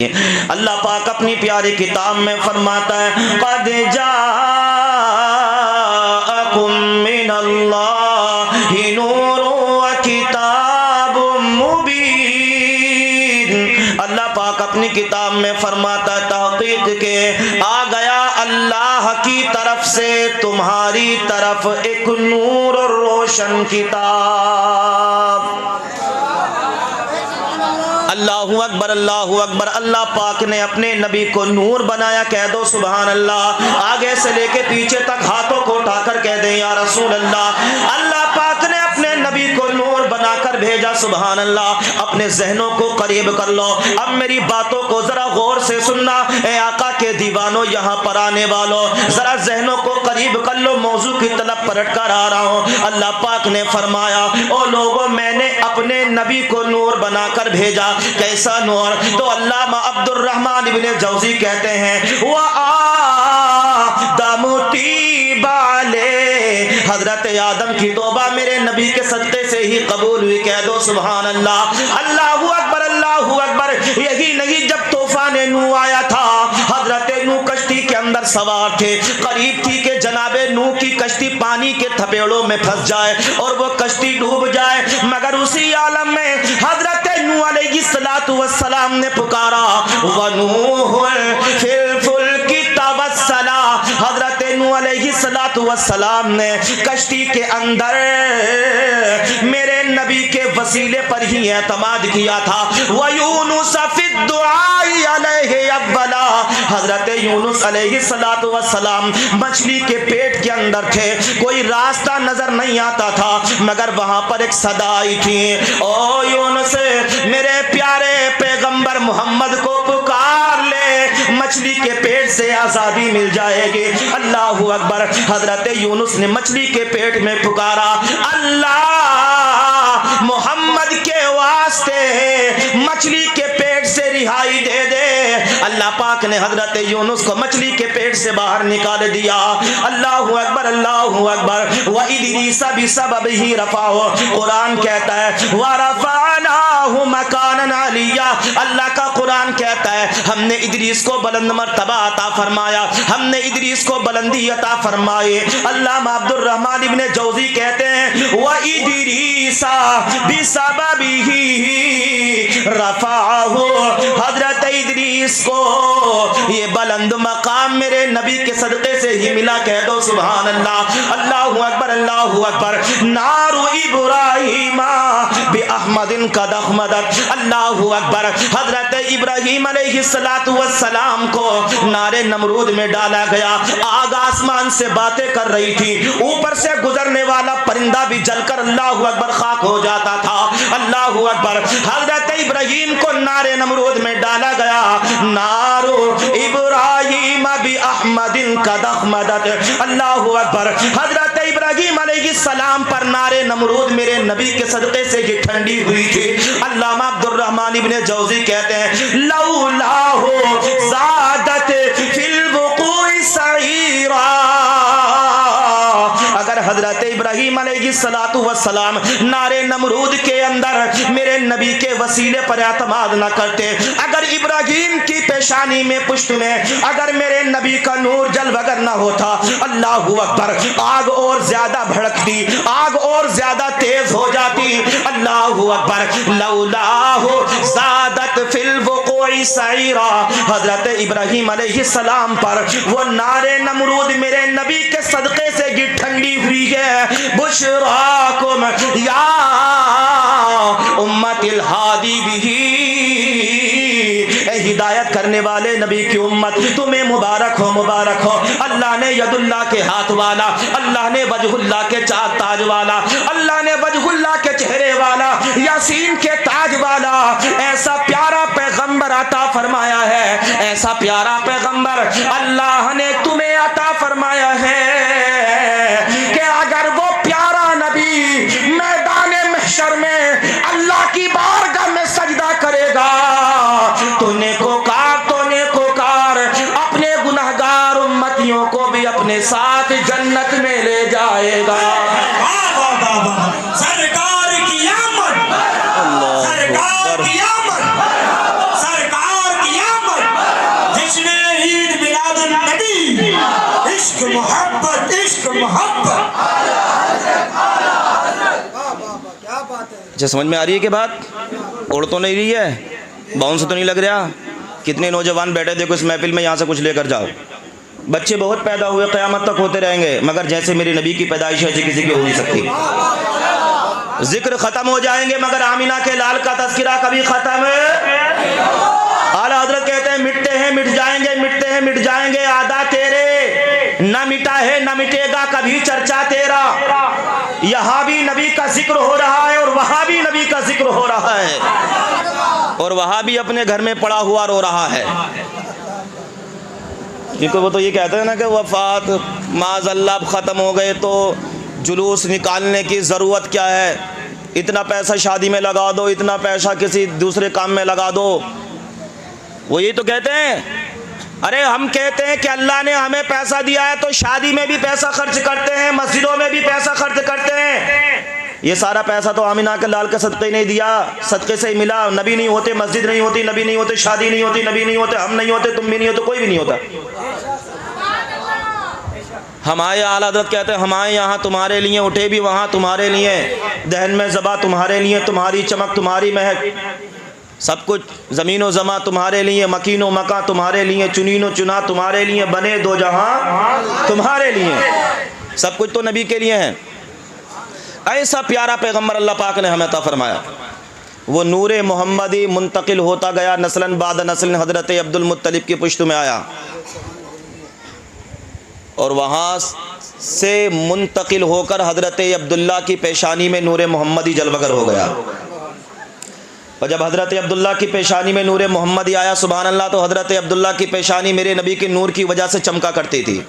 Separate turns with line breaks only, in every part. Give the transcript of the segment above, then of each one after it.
اللہ پاک اپنی پیاری کتاب میں فرماتا ہے قد جاءکم من اللہ نور و کتاب مبین۔ اللہ پاک اپنی کتاب میں فرماتا ہے تحقیق کے آ گیا اللہ کی طرف سے تمہاری طرف ایک نور اور روشن کتاب۔ اللہ اکبر اللہ اکبر۔ اللہ پاک نے اپنے نبی کو نور بنایا، کہہ دو سبحان اللہ۔ آگے سے لے کے پیچھے تک ہاتھوں کو اٹھا کر کہہ دیں یا رسول اللہ۔ اللہ پاک نے اپنے نبی کو نور بنا کر بھیجا، سبحان اللہ۔ اپنے ذہنوں کو قریب کر لو، اب میری باتوں کو ذرا غور سے سننا۔ اے آقا کے دیوانوں، یہاں پر آنے والوں، ذرا ذہنوں کو قریب کر لو، موضوع کی طرف پلٹ کر آ رہا ہوں۔ اللہ پاک نے فرمایا او لوگوں، میں نے اپنے نبی کو نور بنا کر بھیجا۔ کیسا نور؟ تو علامہ عبد الرحمن ابن جوزی کہتے ہیں وآدم طیب علیہ، حضرت آدم کی توبہ میرے نبی کے صدقے سے ہی قبول ہوئی، کہہ دو سبحان اللہ۔ اللہ اکبر اللہ اکبر۔ یہی نہیں، جب طوفان نوح آیا تھا، حضرت نوح کشتی کے اندر سوار تھے، قریب تھی کہ جناب نوح کی کشتی پانی کے تھپیڑوں میں پھنس جائے اور وہ کشتی ڈوب جائے، مگر اسی عالم میں حضرت نوح علیہ السلام نے پکارا وَنُوحٌ فِي الْفُلْكِ تَوَسَّلَا، حضرت نوح علیہ السلام نے کشتی کے اندر میرے نبی کے وسیلے پر ہی اعتماد کیا تھا۔ وَيُونُسَ فِي الدُّعَاءِ عَلَيْهِ أَوَّلًا، حضرت یونس علیہ السلام مچھلی کے پیٹ کے اندر تھے، کوئی راستہ نظر نہیں آتا تھا، مگر وہاں پر ایک صدا آئی تھی، او یونس میرے پیارے پیغمبر محمد کو پکار لے، مچھلی کے پیٹ سے آزادی مل جائے گی۔ اللہ اکبر۔ حضرت یونس نے مچھلی کے پیٹ میں پکارا، اللہ محمد کے واسطے مچھلی کے پیٹ سے رہائی دے دے۔ اللہ پاک نے حضرت یونس کو مچھلی کے پیٹ سے باہر نکال دیا۔ اللہ اکبر اللہ اکبر۔ وَإِدْرِيسَ بِسَبَبِهِ رَفَعَهُ، قرآن کہتا ہے وَرَفَعْنَاهُ مَكَانًا عَلِيًّا، اللہ کا قرآن کہتا ہے ہم نے ادریس کو بلند مرتبہ عطا فرمایا، ہم نے ادریس کو بلندی عطا فرمائی۔ علامہ عبد الرحمن ابن جوزی کہتے ہیں وَإِدْرِيسَ بِسَبَبِهِ رَفَعَهُ، حضرت ادریس کو یہ بلند مقام میرے نبی کے صدقے سے ہی ملا، کہہ دو سبحان اللہ۔ اللہ اکبر اللہ اکبر۔ نار ابراہیم باحمد قد احمدت، اللہ اکبر۔ حضرت ابراہیم علیہ السلام کو نار نمرود میں ڈالا گیا، آگ آسمان سے باتیں کر رہی تھی، اوپر سے گزرنے والا پرندہ بھی جل کر اللہ اکبر خاک ہو جاتا تھا۔ اللہ اکبر۔ حضرت ابراہیم کو نار نمرود میں ڈالا گیا، نار ابراہیم باحمد قد احمدت، اللہ اکبر۔ حضرت ابراہیم علیہ السلام پر نار نمرود میرے نبی کے صدقے سے یہ ٹھنڈی ہوئی تھی۔ علامہ عبد الرحمن ابن جوزی کہتے ہیں لولاہ زادت فی الوقوع سعیرا، اگر حضرت ابراہیم علیہ السلام نار نمرود کے اندر میرے نبی کے وسیلے پر اعتماد نہ کرتے، اگر ابراہیم کی پیشانی میں پشت میں اگر میرے نبی کا نور جل وگر نہ ہوتا، اللہ اکبر، آگ اور زیادہ بھڑکتی، آگ اور زیادہ تیز ہو جاتی۔ اللہ اکبر۔ لولاہ زادت فی الوقوع سعیرا، حضرت ابراہیم علیہ السلام پر وہ نار نمرود میرے نبی کے صدقے سے گر ٹھنڈی ہوئی ہے۔ بشراکم یا امت الہادی بھی، اے ہدایت کرنے والے نبی کی امت، تمہیں مبارک ہو مبارک ہو۔ اللہ نے ید اللہ کے ہاتھ والا، اللہ نے وجہ اللہ کے چار تاج والا، اللہ نے وجہ اللہ کے چہرے والا، یاسین کے تاج والا ایسا پیارا پیغمبر عطا فرمایا ہے، ایسا پیارا پیغمبر اللہ نے تمہیں عطا فرمایا ہے کہ اگر وہ پیارا نبی میدان محشر میں اللہ کی بارگاہ میں سجدہ کرے گا تو نیکوکار اپنے گناہگار امتیوں کو بھی اپنے ساتھ جنت میں لے جائے گا۔
سرکار کی آمد، سرکار کی آمد، سرکار کی آمد۔
اچھا سمجھ میں آ رہی ہے کہ بات؟ اڑ تو نہیں رہی ہے؟ باؤنس تو نہیں لگ رہا؟ کتنے نوجوان بیٹھے دیکھو اس محفل میں، یہاں سے کچھ لے کر جاؤ۔ بچے بہت پیدا ہوئے، قیامت تک ہوتے رہیں گے، مگر جیسے میرے نبی کی پیدائش ہے کسی کی ہو نہیں سکتی۔ ذکر ختم ہو جائیں گے مگر آمینہ کے لال کا تذکرہ کبھی ختم اعلیٰ حضرت کہتے ہیں مٹتے ہیں مٹ جائیں گے، مٹتے ہیں مٹ جائیں گے آدھا تیرے، نہ مٹا ہے نہ مٹے گا کبھی چرچا تیرا۔ یہاں بھی نبی کا ذکر ہو رہا ہے اور وہاں بھی نبی کا ذکر ہو رہا ہے، اور وہاں بھی اپنے گھر میں پڑا ہوا رو رہا ہے، کیونکہ وہ تو یہ کہتے ہیں نا کہ وفات معاذ اللہ ختم ہو گئے تو جلوس نکالنے کی ضرورت کیا ہے، اتنا پیسہ شادی میں لگا دو، اتنا پیسہ کسی دوسرے کام میں لگا دو۔ وہ یہ تو کہتے ہیں، ارے ہم کہتے ہیں کہ اللہ نے ہمیں پیسہ دیا ہے تو شادی میں بھی پیسہ خرچ کرتے ہیں، مسجدوں میں بھی پیسہ خرچ کرتے ہیں۔ یہ سارا پیسہ تو آمینہ کے لال کے صدقے نہیں دیا، صدقے سے ہی ملا۔ نبی نہیں ہوتے مسجد نہیں ہوتی، نبی نہیں ہوتے شادی نہیں ہوتی، نبی نہیں ہوتے ہم نہیں ہوتے، تم بھی نہیں ہوتے، کوئی بھی نہیں ہوتا۔ ہمارے اعلیٰ حضرت کہتے ہیں ہمارے یہاں تمہارے لیے اٹھے بھی وہاں تمہارے لیے، دہن میں ذبح تمہارے لیے، تمہاری چمک تمہاری مہک، سب کچھ زمین و زماں تمہارے لیے، مکین و مکاں تمہارے لیے، چنین و چنا تمہارے لیے، بنے دو جہاں تمہارے لیے، سب کچھ تو نبی کے لیے ہے۔ ایسا پیارا پیغمبر اللہ پاک نے ہمیں عطا فرمایا، وہ نور محمدی منتقل ہوتا گیا نسلاً بعد نسل، حضرت عبد المطلب کی پشت میں آیا اور وہاں سے منتقل ہو کر حضرت عبداللہ کی پیشانی میں نور محمدی جلوگر ہو گیا، اور جب حضرت عبداللہ کی پیشانی میں نور محمدی آیا سبحان اللہ، تو حضرت عبداللہ کی پیشانی میرے نبی کے نور کی وجہ سے چمکا کرتی تھی۔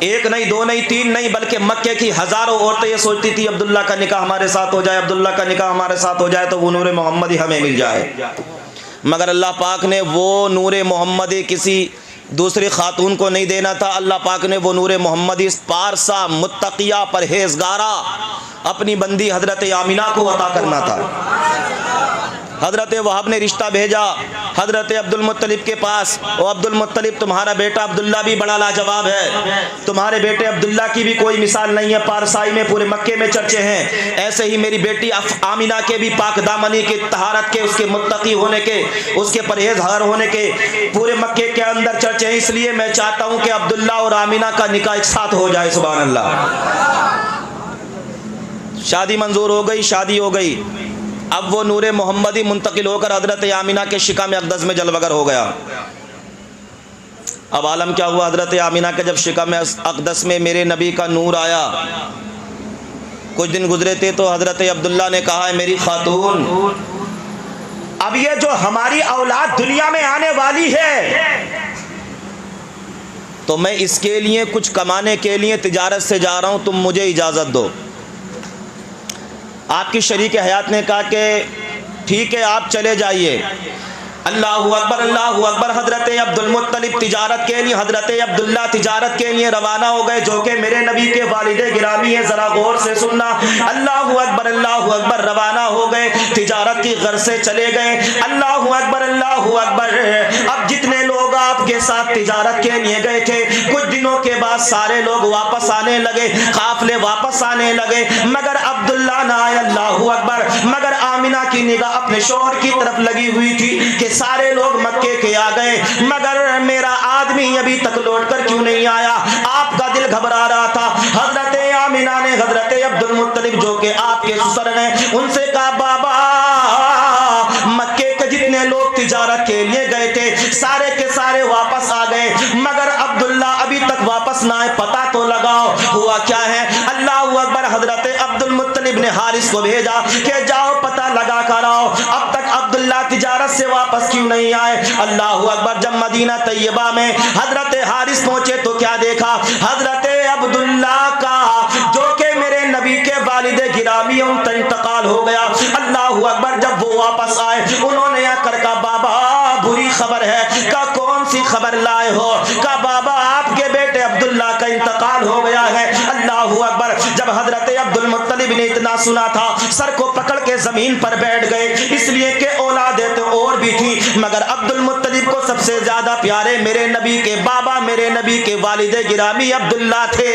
ایک نہیں دو نہیں تین نہیں بلکہ مکے کی ہزاروں عورتیں یہ سوچتی تھی عبداللہ کا نکاح ہمارے ساتھ ہو جائے، عبداللہ کا نکاح ہمارے ساتھ ہو جائے تو وہ نور محمدی ہمیں مل جائے، مگر اللہ پاک نے وہ نور محمدی کسی دوسری خاتون کو نہیں دینا تھا، اللہ پاک نے وہ نور محمدی پارسا متقیہ پرہیزگارہ اپنی بندی حضرت آمینہ کو عطا کرنا تھا۔ حضرت وہب نے رشتہ بھیجا حضرت عبد المطلب کے پاس، او عبد المطلب تمہارا بیٹا عبداللہ بھی بڑا لاجواب ہے، تمہارے بیٹے عبداللہ کی بھی کوئی مثال نہیں ہے، پارسائی میں پورے مکے میں چرچے ہیں، ایسے ہی میری بیٹی آمینہ کے بھی پاک دامنی کے، طہارت کے، اس کے متقی ہونے کے، اس کے پرہیزگار ہونے کے پورے مکے کے اندر چرچے ہیں، اس لیے میں چاہتا ہوں کہ عبداللہ اور آمینہ کا نکاح ایک ساتھ ہو جائے۔ سبحان اللہ۔ شادی منظور ہو گئی، شادی ہو گئی، اب وہ نور محمدی منتقل ہو کر حضرت آمینہ کے شکم اقدس میں جلوگر ہو گیا۔ اب عالم کیا ہوا، حضرت آمینہ کے جب شکم اقدس میں میرے نبی کا نور آیا، کچھ دن گزرے تھے تو حضرت عبداللہ نے کہا ہے میری خاتون، اب یہ جو ہماری اولاد دنیا میں آنے والی ہے تو میں اس کے لیے کچھ کمانے کے لیے تجارت سے جا رہا ہوں، تم مجھے اجازت دو۔ آپ کی شریک حیات نے کہا کہ ٹھیک ہے آپ چلے جائیے۔ اللہ اکبر اللہ اکبر۔ حضرت عبد المطلب تجارت کے لیے، حضرت عبداللہ تجارت کے لیے روانہ ہو گئے، جو کہ میرے نبی کے والد گرامی ہیں، ذرا غور سے سننا۔ اللہ اکبر روانہ ہو گئے، تجارت کی غرض سے چلے گئے۔ اللہ اکبر اللہ اکبر۔ اب جتنے لوگ آپ کے ساتھ تجارت کے لیے گئے تھے، کچھ دنوں کے بعد سارے لوگ واپس آنے لگے، قافلے واپس آنے لگے، مگر عبداللہ نہ آئے۔ اللہ اکبر۔ مگر آمینہ کی نگاہ اپنے شوہر کی طرف لگی ہوئی تھی کہ سارے لوگ مکے کے آ گئے، مگر میرا آدمی ابھی تک لوٹ کر کیوں نہیں آیا؟ آپ کا دل گھبرا رہا تھا۔ حضرت آمینہ نے حضرت عبد المطلب جو کہ آپ کے سسر ہیں ان سے کہا بابا مکے کے جتنے لوگ تجارت کے لیے گئے تھے سارے کے سارے واپس آ گئے، مگر عبداللہ ابھی تک واپس نہ آئے، پتہ تو لگاؤ ہوا کیا ہے؟ اللہ اکبر۔ حضرت عبد المطلب نے حارث کو بھیجا کہ جاؤ پتہ لگا کر آؤ اب تک عبداللہ تجارت سے واپس کیوں نہیں آئے؟ اللہ اکبر۔ جب مدینہ طیبہ میں حضرت حارث پہنچے تو کیا دیکھا؟ حضرت عبداللہ کا جو کہ میرے نبی کے والد گرامی ان کا انتقال ہو گیا۔ اللہ اکبر۔ جب وہ واپس آئے انہوں نے آ کر کہا بابا بری خبر ہے۔ کہا کون سی خبر لائے ہو؟ کہا بابا آپ کے بیٹے عبداللہ کا انتقال ہو گیا ہے۔ اللہ اکبر۔ جب حضرت عبد المطلب نے اتنا سنا تھا سر کو پکڑ کے زمین پر بیٹھ گئے، اس لیے کہ اولادیں تو اور بھی تھی مگر عبد المطلب کو سب سے زیادہ پیارے میرے نبی کے بابا، میرے نبی کے والد گرامی عبداللہ تھے۔